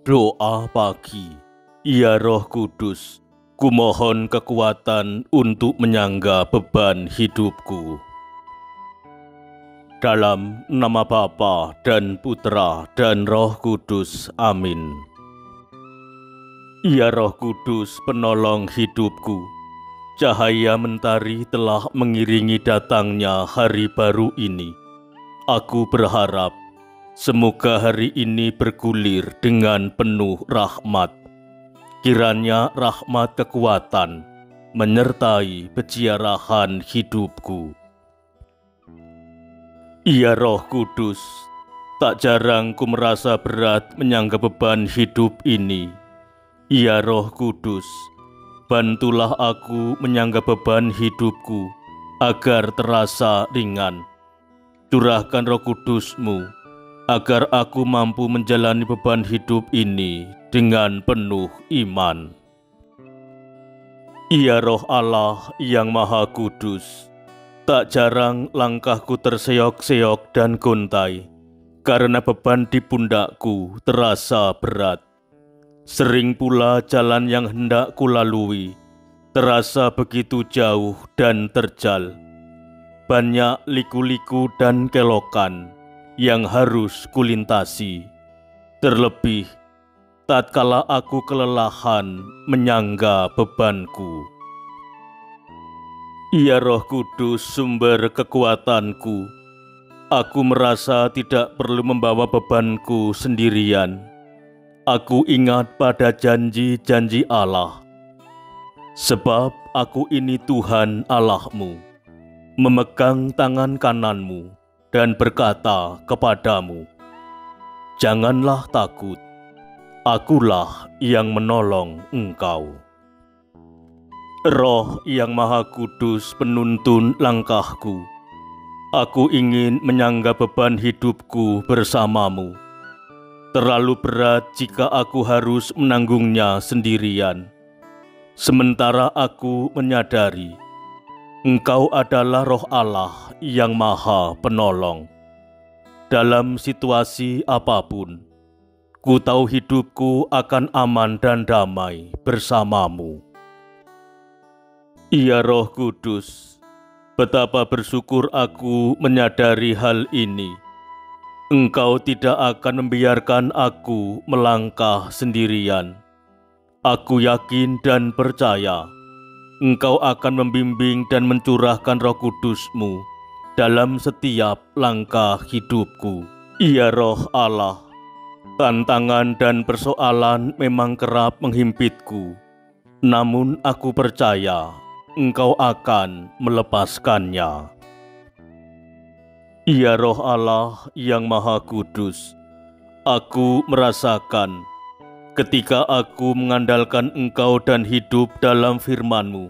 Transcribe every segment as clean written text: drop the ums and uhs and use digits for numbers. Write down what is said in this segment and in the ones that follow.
Doa pagi. Ya Roh Kudus, kumohon kekuatan untuk menyangga beban hidupku. Dalam nama Bapa dan Putra dan Roh Kudus. Amin. Ya Roh Kudus, penolong hidupku, cahaya mentari telah mengiringi datangnya hari baru ini. Aku berharap semoga hari ini bergulir dengan penuh rahmat. Kiranya rahmat kekuatan menyertai peziarahan hidupku. Ya Roh Kudus, tak jarang ku merasa berat menyangga beban hidup ini. Ya Roh Kudus, bantulah aku menyangga beban hidupku agar terasa ringan. Curahkan Roh Kudus-Mu agar aku mampu menjalani beban hidup ini dengan penuh iman. Ya Roh Allah yang Maha Kudus, tak jarang langkahku terseok-seok dan gontai karena beban di pundakku terasa berat. Sering pula jalan yang hendak kulalui terasa begitu jauh dan terjal. Banyak liku-liku dan kelokan yang harus kulintasi. Terlebih tatkala aku kelelahan menyangga bebanku. Ya Roh Kudus, sumber kekuatanku, aku merasa tidak perlu membawa bebanku sendirian. Aku ingat pada janji-janji Allah. Sebab aku ini Tuhan Allahmu, memegang tangan kananmu dan berkata kepadamu, janganlah takut, akulah yang menolong engkau. Roh yang Maha Kudus penuntun langkahku, aku ingin menyangga beban hidupku bersamamu. Terlalu berat jika aku harus menanggungnya sendirian. Sementara aku menyadari Engkau adalah Roh Allah yang Maha Penolong. Dalam situasi apapun, ku tahu hidupku akan aman dan damai bersamamu. Ya Roh Kudus, betapa bersyukur aku menyadari hal ini. Engkau tidak akan membiarkan aku melangkah sendirian. Aku yakin dan percaya Engkau akan membimbing dan mencurahkan Roh Kudus-Mu dalam setiap langkah hidupku. Ya Roh Allah, tantangan dan persoalan memang kerap menghimpitku, namun aku percaya Engkau akan melepaskannya. Ya Roh Allah yang Maha Kudus, aku merasakan ketika aku mengandalkan Engkau dan hidup dalam firman-Mu,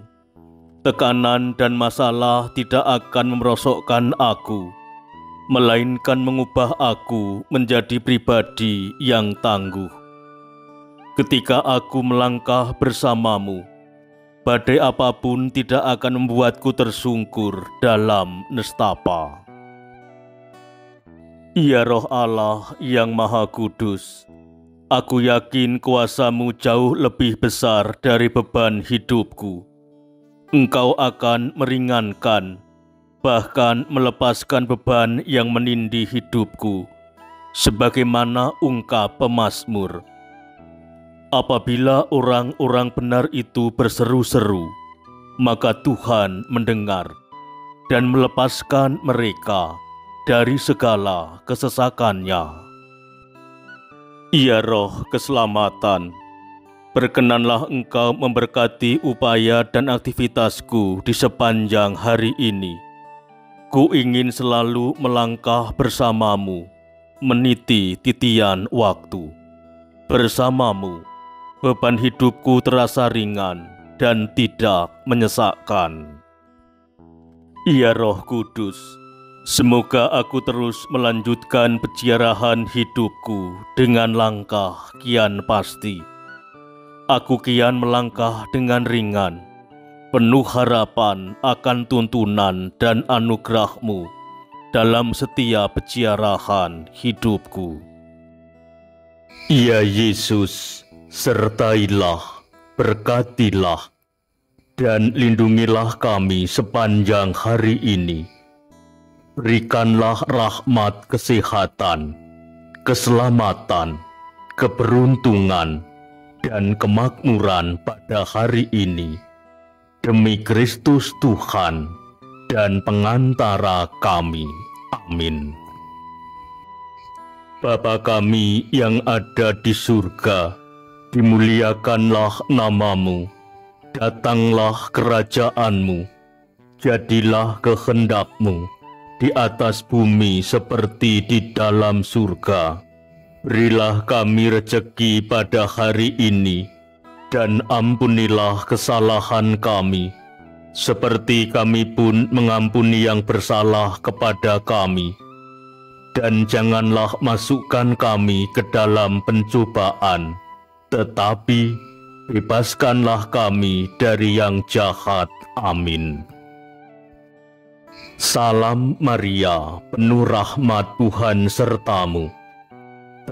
tekanan dan masalah tidak akan merosokkan aku, melainkan mengubah aku menjadi pribadi yang tangguh. Ketika aku melangkah bersama-Mu, badai apapun tidak akan membuatku tersungkur dalam nestapa. Ya Roh Allah yang Maha Kudus, aku yakin kuasa-Mu jauh lebih besar dari beban hidupku. Engkau akan meringankan, bahkan melepaskan beban yang menindih hidupku, sebagaimana ungkap pemazmur. Apabila orang-orang benar itu berseru-seru, maka Tuhan mendengar dan melepaskan mereka dari segala kesesakannya. Ya Roh keselamatan, berkenanlah Engkau memberkati upaya dan aktivitasku di sepanjang hari ini. Ku ingin selalu melangkah bersama-Mu, meniti titian waktu. Bersama-Mu, beban hidupku terasa ringan dan tidak menyesakkan. Ya Roh Kudus, semoga aku terus melanjutkan peziarahan hidupku dengan langkah kian pasti. Aku kian melangkah dengan ringan, penuh harapan akan tuntunan dan anugerah-Mu dalam setiap peziarahan hidupku. Ya Yesus, sertailah, berkatilah, dan lindungilah kami sepanjang hari ini. Berikanlah rahmat kesehatan, keselamatan, keberuntungan, dan kemakmuran pada hari ini. Demi Kristus Tuhan dan pengantara kami. Amin. Bapa kami yang ada di surga, dimuliakanlah namamu, datanglah kerajaan-Mu, jadilah kehendak-Mu di atas bumi seperti di dalam surga. Berilah kami rejeki pada hari ini, dan ampunilah kesalahan kami, seperti kami pun mengampuni yang bersalah kepada kami. Dan janganlah masukkan kami ke dalam pencobaan, tetapi bebaskanlah kami dari yang jahat. Amin. Salam Maria, penuh rahmat, Tuhan sertamu.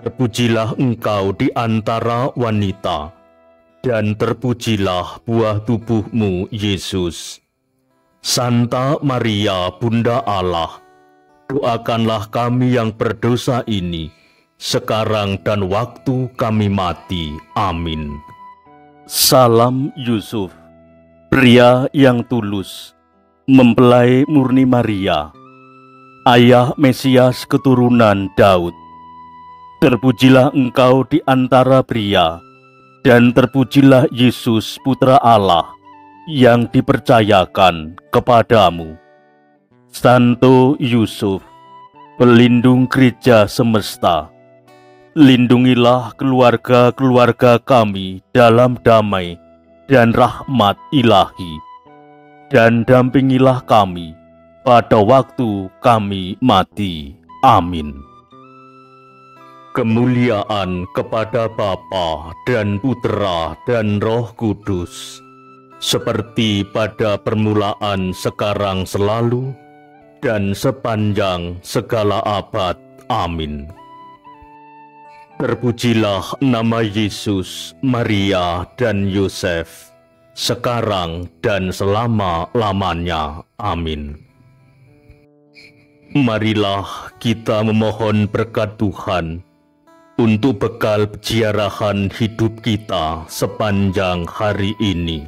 Terpujilah engkau di antara wanita, dan terpujilah buah tubuhmu, Yesus. Santa Maria, Bunda Allah, doakanlah kami yang berdosa ini, sekarang dan waktu kami mati. Amin. Salam Yusuf, pria yang tulus, mempelai murni Maria, ayah Mesias keturunan Daud. Terpujilah engkau di antara pria, dan terpujilah Yesus Putra Allah yang dipercayakan kepadamu. Santo Yusuf, pelindung gereja semesta, lindungilah keluarga-keluarga kami dalam damai dan rahmat ilahi, dan dampingilah kami pada waktu kami mati. Amin. Kemuliaan kepada Bapa dan Putera dan Roh Kudus, seperti pada permulaan, sekarang, selalu, dan sepanjang segala abad. Amin. Terpujilah nama Yesus, Maria, dan Yosef, sekarang dan selama-lamanya. Amin. Marilah kita memohon berkat Tuhan untuk bekal peziarahan hidup kita sepanjang hari ini.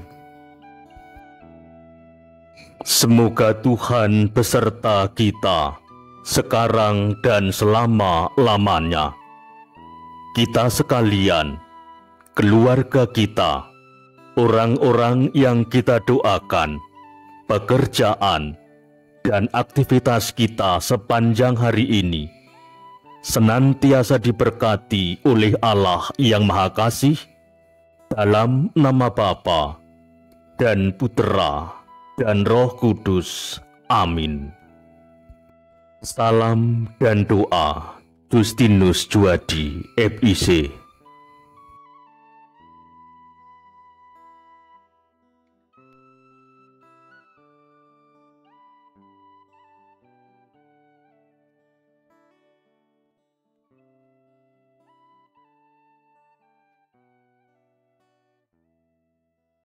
Semoga Tuhan beserta kita, sekarang dan selama-lamanya. Kita sekalian, keluarga kita, orang-orang yang kita doakan, pekerjaan, dan aktivitas kita sepanjang hari ini, senantiasa diberkati oleh Allah yang Maha Kasih, dalam nama Bapa dan Putera dan Roh Kudus. Amin. Salam dan doa, Justinus Juadi, FIC.